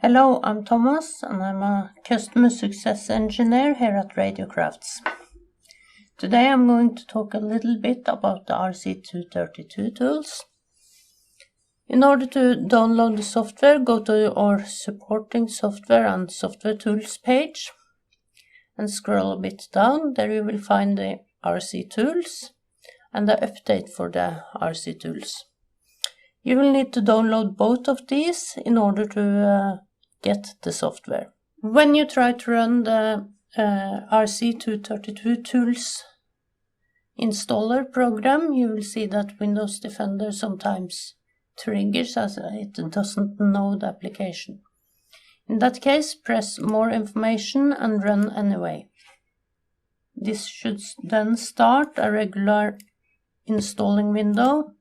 Hello, I'm Thomas and I'm a Customer Success Engineer here at Radiocrafts. Today I'm going to talk a little bit about the RC232 tools. In order to download the software, go to our supporting software and software tools page and scroll a bit down. There you will find the RCTools and the update for the RCTools. You will need to download both of these in order to get the software. When you try to run the RC232 tools installer program, you will see that Windows Defender sometimes triggers as it doesn't know the application. In that case, press More Information and Run Anyway. This should then start a regular installing window,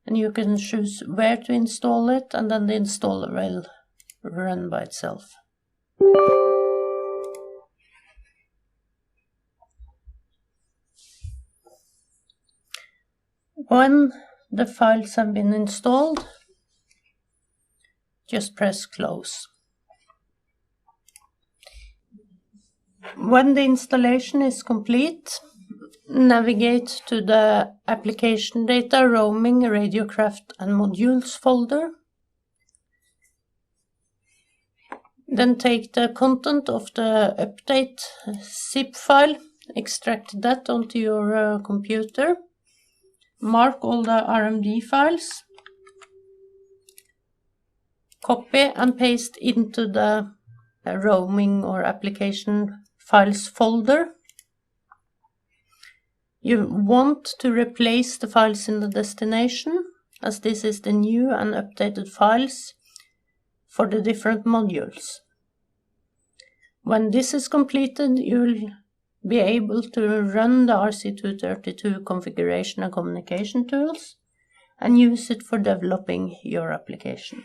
and you can choose where to install it, and then the installer will run by itself. When the files have been installed, just press Close. When the installation is complete, navigate to the Application Data, Roaming, Radiocraft and Modules folder. Then take the content of the update zip file, extract that onto your computer, mark all the RMD files, copy and paste into the roaming or application files folder. You want to replace the files in the destination, as this is the new and updated files for the different modules. When this is completed, you will be able to run the RC232 configuration and communication tools and use it for developing your application.